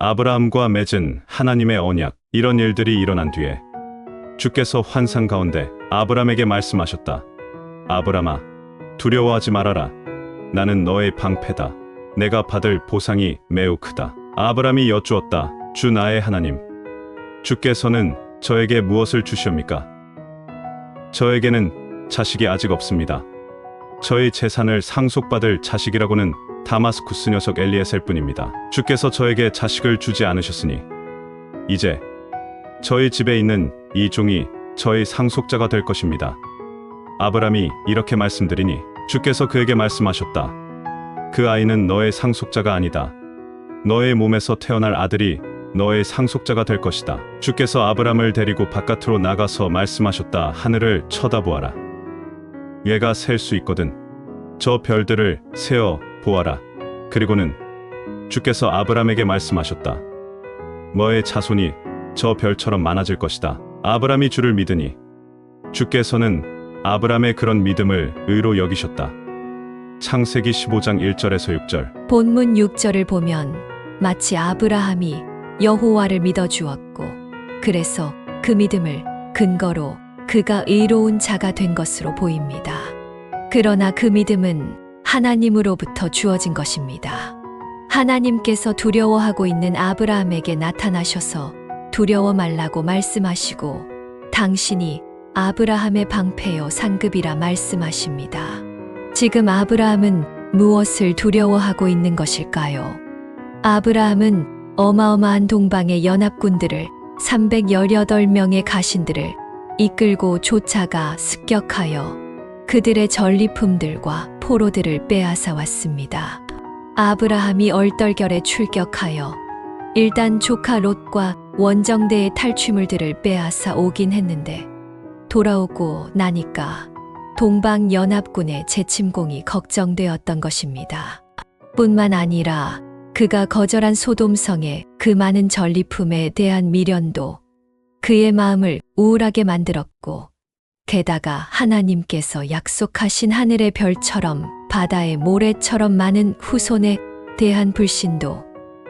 아브라함과 맺은 하나님의 언약, 이런 일들이 일어난 뒤에 주께서 환상 가운데 아브라함에게 말씀하셨다. 아브라함아, 두려워하지 말아라. 나는 너의 방패다. 내가 받을 보상이 매우 크다. 아브라함이 여쭈었다. 주 나의 하나님, 주께서는 저에게 무엇을 주시옵니까? 저에게는 자식이 아직 없습니다. 저희 재산을 상속받을 자식이라고는 다마스쿠스 녀석 엘리에셀 뿐입니다. 주께서 저에게 자식을 주지 않으셨으니 이제 저희 집에 있는 이 종이 저희 상속자가 될 것입니다. 아브라함이 이렇게 말씀드리니 주께서 그에게 말씀하셨다. 그 아이는 너의 상속자가 아니다. 너의 몸에서 태어날 아들이 너의 상속자가 될 것이다. 주께서 아브라함을 데리고 바깥으로 나가서 말씀하셨다. 하늘을 쳐다보아라. 얘가 셀 수 있거든. 저 별들을 세어 보아라. 그리고는 주께서 아브라함에게 말씀하셨다. 너의 자손이 저 별처럼 많아질 것이다. 아브라함이 주를 믿으니 주께서는 아브라함의 그런 믿음을 의로 여기셨다. 창세기 15장 1절에서 6절. 본문 6절을 보면 마치 아브라함이 여호와를 믿어주었고 그래서 그 믿음을 근거로 그가 의로운 자가 된 것으로 보입니다. 그러나 그 믿음은 하나님으로부터 주어진 것입니다. 하나님께서 두려워하고 있는 아브라함에게 나타나셔서 두려워 말라고 말씀하시고 당신이 아브라함의 방패요 상급이라 말씀하십니다. 지금 아브라함은 무엇을 두려워하고 있는 것일까요? 아브라함은 어마어마한 동방의 연합군들을 318명의 가신들을 이끌고 쫓아가 습격하여 그들의 전리품들과 포로들을 빼앗아 왔습니다. 아브라함이 얼떨결에 출격하여 일단 조카 롯과 원정대의 탈취물들을 빼앗아 오긴 했는데 돌아오고 나니까 동방 연합군의 재침공이 걱정되었던 것입니다. 뿐만 아니라 그가 거절한 소돔성의 그 많은 전리품에 대한 미련도 그의 마음을 우울하게 만들었고 게다가 하나님께서 약속하신 하늘의 별처럼 바다의 모래처럼 많은 후손에 대한 불신도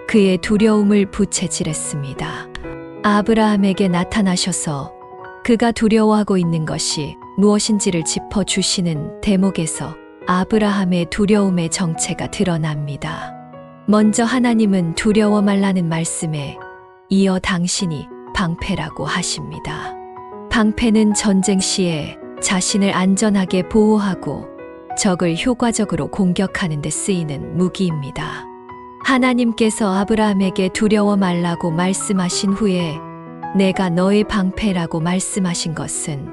그의 두려움을 부채질했습니다. 아브라함에게 나타나셔서 그가 두려워하고 있는 것이 무엇인지를 짚어주시는 대목에서 아브라함의 두려움의 정체가 드러납니다. 먼저 하나님은 두려워 말라는 말씀에 이어 당신이 방패라고 하십니다. 방패는 전쟁 시에 자신을 안전하게 보호하고 적을 효과적으로 공격하는 데 쓰이는 무기입니다. 하나님께서 아브라함에게 두려워 말라고 말씀하신 후에 내가 너의 방패라고 말씀하신 것은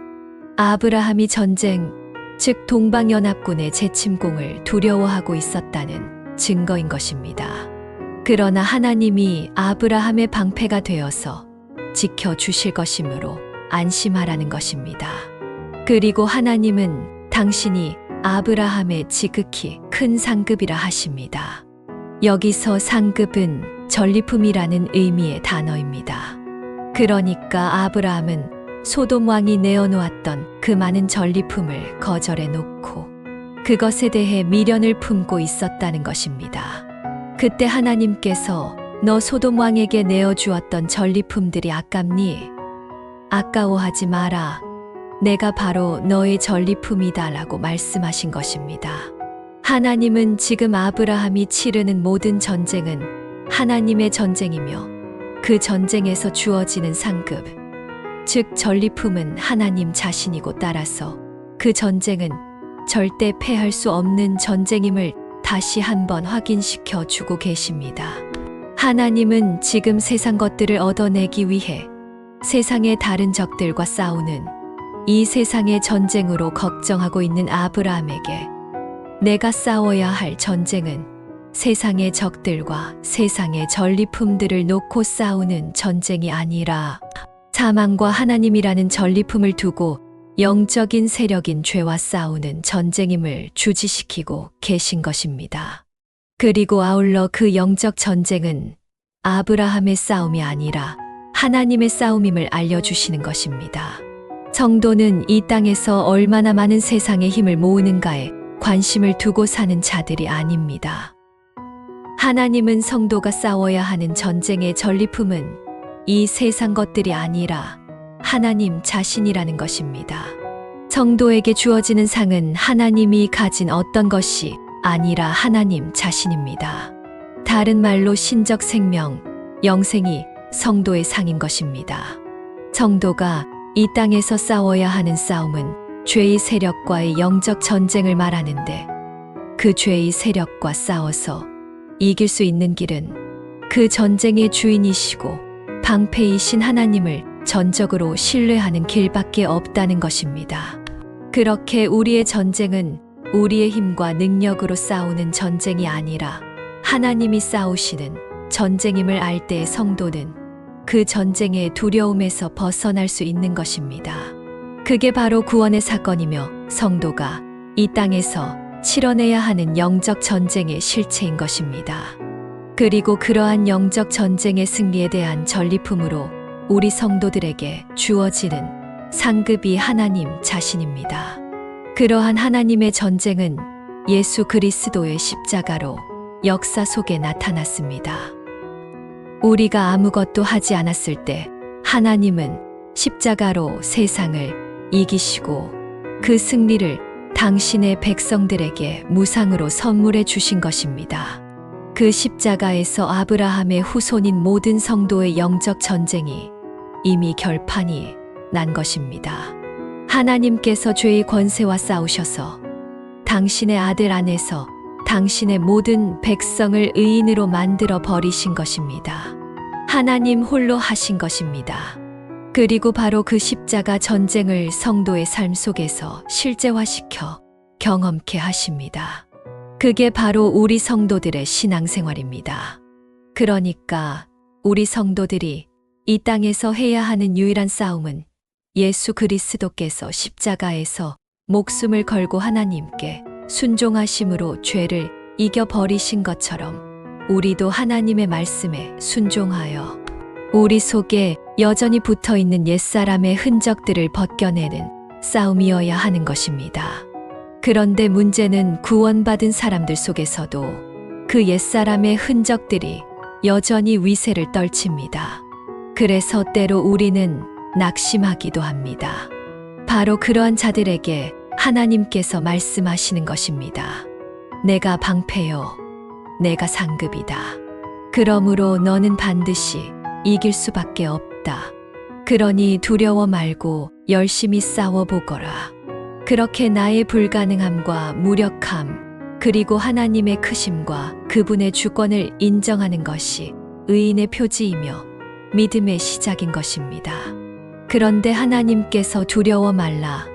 아브라함이 전쟁, 즉 동방연합군의 재침공을 두려워하고 있었다는 증거인 것입니다. 그러나 하나님이 아브라함의 방패가 되어서 지켜주실 것이므로 안심하라는 것입니다. 그리고 하나님은 당신이 아브라함의 지극히 큰 상급이라 하십니다. 여기서 상급은 전리품이라는 의미의 단어입니다. 그러니까 아브라함은 소돔 왕이 내어놓았던 그 많은 전리품을 거절해 놓고 그것에 대해 미련을 품고 있었다는 것입니다. 그때 하나님께서 너 소돔 왕에게 내어주었던 전리품들이 아깝니? 아까워하지 마라. 내가 바로 너의 전리품이다 라고 말씀하신 것입니다. 하나님은 지금 아브라함이 치르는 모든 전쟁은 하나님의 전쟁이며 그 전쟁에서 주어지는 상급, 즉 전리품은 하나님 자신이고 따라서 그 전쟁은 절대 패할 수 없는 전쟁임을 다시 한번 확인시켜 주고 계십니다. 하나님은 지금 세상 것들을 얻어내기 위해 세상의 다른 적들과 싸우는 이 세상의 전쟁으로 걱정하고 있는 아브라함에게 내가 싸워야 할 전쟁은 세상의 적들과 세상의 전리품들을 놓고 싸우는 전쟁이 아니라 사망과 하나님이라는 전리품을 두고 영적인 세력인 죄와 싸우는 전쟁임을 주지시키고 계신 것입니다. 그리고 아울러 그 영적 전쟁은 아브라함의 싸움이 아니라 하나님의 싸움임을 알려주시는 것입니다. 성도는 이 땅에서 얼마나 많은 세상의 힘을 모으는가에 관심을 두고 사는 자들이 아닙니다. 하나님은 성도가 싸워야 하는 전쟁의 전리품은 이 세상 것들이 아니라 하나님 자신이라는 것입니다. 성도에게 주어지는 상은 하나님이 가진 어떤 것이 아니라 하나님 자신입니다. 다른 말로 신적 생명, 영생이 성도의 상인 것입니다. 성도가 이 땅에서 싸워야 하는 싸움은 죄의 세력과의 영적 전쟁을 말하는데, 그 죄의 세력과 싸워서 이길 수 있는 길은 그 전쟁의 주인이시고 방패이신 하나님을 전적으로 신뢰하는 길밖에 없다는 것입니다. 그렇게 우리의 전쟁은 우리의 힘과 능력으로 싸우는 전쟁이 아니라 하나님이 싸우시는 전쟁임을 알 때의 성도는 그 전쟁의 두려움에서 벗어날 수 있는 것입니다. 그게 바로 구원의 사건이며 성도가 이 땅에서 치러내야 하는 영적 전쟁의 실체인 것입니다. 그리고 그러한 영적 전쟁의 승리에 대한 전리품으로 우리 성도들에게 주어지는 상급이 하나님 자신입니다. 그러한 하나님의 전쟁은 예수 그리스도의 십자가로 역사 속에 나타났습니다. 우리가 아무것도 하지 않았을 때 하나님은 십자가로 세상을 이기시고 그 승리를 당신의 백성들에게 무상으로 선물해 주신 것입니다. 그 십자가에서 아브라함의 후손인 모든 성도의 영적 전쟁이 이미 결판이 난 것입니다. 하나님께서 죄의 권세와 싸우셔서 당신의 아들 안에서 당신의 모든 백성을 의인으로 만들어 버리신 것입니다. 하나님 홀로 하신 것입니다. 그리고 바로 그 십자가 전쟁을 성도의 삶 속에서 실제화시켜 경험케 하십니다. 그게 바로 우리 성도들의 신앙생활입니다. 그러니까 우리 성도들이 이 땅에서 해야 하는 유일한 싸움은 예수 그리스도께서 십자가에서 목숨을 걸고 하나님께 순종하심으로 죄를 이겨버리신 것처럼 우리도 하나님의 말씀에 순종하여 우리 속에 여전히 붙어있는 옛사람의 흔적들을 벗겨내는 싸움이어야 하는 것입니다. 그런데 문제는 구원받은 사람들 속에서도 그 옛사람의 흔적들이 여전히 위세를 떨칩니다. 그래서 때로 우리는 낙심하기도 합니다. 바로 그러한 자들에게 하나님께서 말씀하시는 것입니다. 내가 방패요, 내가 상급이다. 그러므로 너는 반드시 이길 수밖에 없다. 그러니 두려워 말고 열심히 싸워보거라. 그렇게 나의 불가능함과 무력함, 그리고 하나님의 크심과 그분의 주권을 인정하는 것이 의인의 표지이며 믿음의 시작인 것입니다. 그런데 하나님께서 두려워 말라.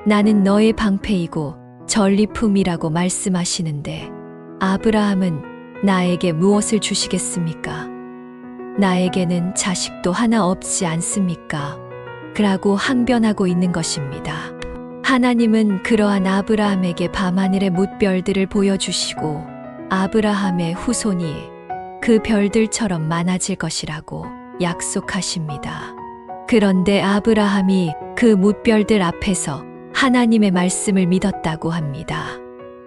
나는 너의 방패이고 전리품이라고 말씀하시는데 아브라함은 나에게 무엇을 주시겠습니까? 나에게는 자식도 하나 없지 않습니까? 라고 항변하고 있는 것입니다. 하나님은 그러한 아브라함에게 밤하늘의 뭇별들을 보여주시고 아브라함의 후손이 그 별들처럼 많아질 것이라고 약속하십니다. 그런데 아브라함이 그 뭇별들 앞에서 하나님의 말씀을 믿었다고 합니다.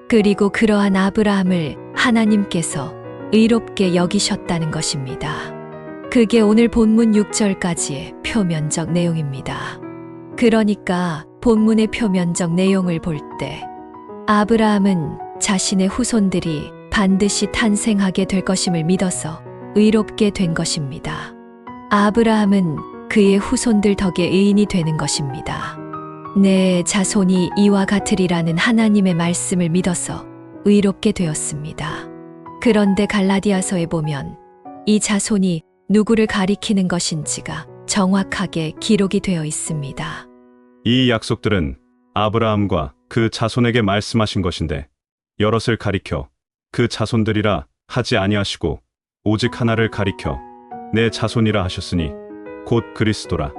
그리고 그러한 아브라함을 하나님께서 의롭게 여기셨다는 것입니다. 그게 오늘 본문 6절까지의 표면적 내용입니다. 그러니까 본문의 표면적 내용을 볼 때 아브라함은 자신의 후손들이 반드시 탄생하게 될 것임을 믿어서 의롭게 된 것입니다. 아브라함은 그의 후손들 덕에 의인이 되는 것입니다. 내 자손이 이와 같으리라는 하나님의 말씀을 믿어서 의롭게 되었습니다. 그런데 갈라디아서에 보면 이 자손이 누구를 가리키는 것인지가 정확하게 기록이 되어 있습니다. 이 약속들은 아브라함과 그 자손에게 말씀하신 것인데 여럿을 가리켜 그 자손들이라 하지 아니하시고 오직 하나를 가리켜 내 자손이라 하셨으니 곧 그리스도라.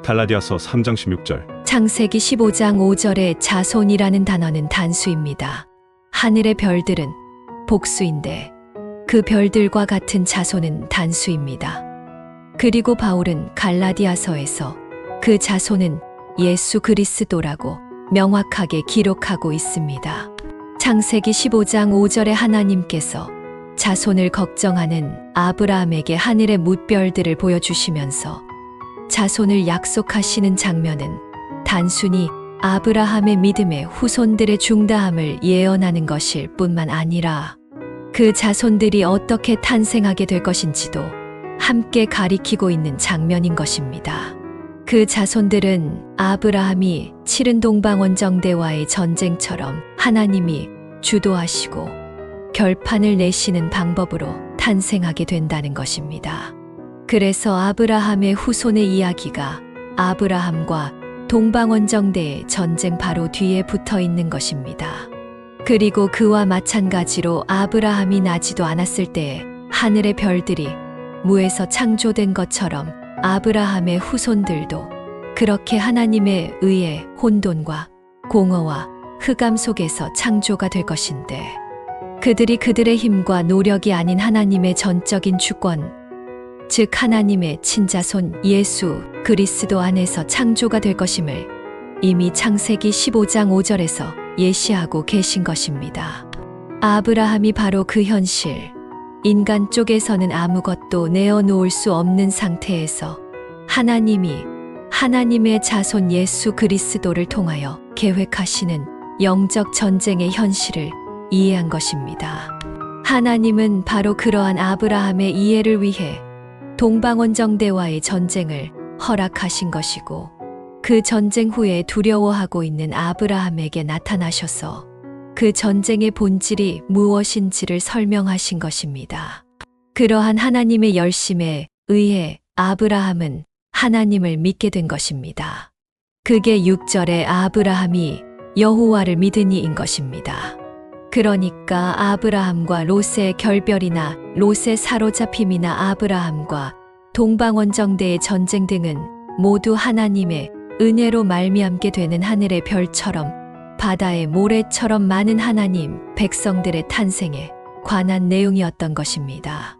갈라디아서 3장 16절. 창세기 15장 5절의 자손이라는 단어는 단수입니다. 하늘의 별들은 복수인데 그 별들과 같은 자손은 단수입니다. 그리고 바울은 갈라디아서에서 그 자손은 예수 그리스도라고 명확하게 기록하고 있습니다. 창세기 15장 5절에 하나님께서 자손을 걱정하는 아브라함에게 하늘의 뭇별들을 보여주시면서 자손을 약속하시는 장면은 단순히 아브라함의 믿음의 후손들의 중다함을 예언하는 것일 뿐만 아니라 그 자손들이 어떻게 탄생하게 될 것인지도 함께 가리키고 있는 장면인 것입니다. 그 자손들은 아브라함이 치른 동방원정대와의 전쟁처럼 하나님이 주도하시고 결판을 내시는 방법으로 탄생하게 된다는 것입니다. 그래서 아브라함의 후손의 이야기가 아브라함과 동방원정대의 전쟁 바로 뒤에 붙어 있는 것입니다. 그리고 그와 마찬가지로 아브라함이 나지도 않았을 때에 하늘의 별들이 무에서 창조된 것처럼 아브라함의 후손들도 그렇게 하나님의 의에 혼돈과 공허와 흑암 속에서 창조가 될 것인데 그들이 그들의 힘과 노력이 아닌 하나님의 전적인 주권, 즉 하나님의 친자손 예수 그리스도 안에서 창조가 될 것임을 이미 창세기 15장 5절에서 예시하고 계신 것입니다. 아브라함이 바로 그 현실, 인간 쪽에서는 아무것도 내어놓을 수 없는 상태에서 하나님이 하나님의 자손 예수 그리스도를 통하여 계획하시는 영적 전쟁의 현실을 이해한 것입니다. 하나님은 바로 그러한 아브라함의 이해를 위해 동방원정대와의 전쟁을 허락하신 것이고 그 전쟁 후에 두려워하고 있는 아브라함에게 나타나셔서 그 전쟁의 본질이 무엇인지를 설명하신 것입니다. 그러한 하나님의 열심에 의해 아브라함은 하나님을 믿게 된 것입니다. 그게 6절에 아브라함이 여호와를 믿으니인 것입니다. 그러니까 아브라함과 롯의 결별이나 롯의 사로잡힘이나 아브라함과 동방원정대의 전쟁 등은 모두 하나님의 은혜로 말미암게 되는 하늘의 별처럼 바다의 모래처럼 많은 하나님 백성들의 탄생에 관한 내용이었던 것입니다.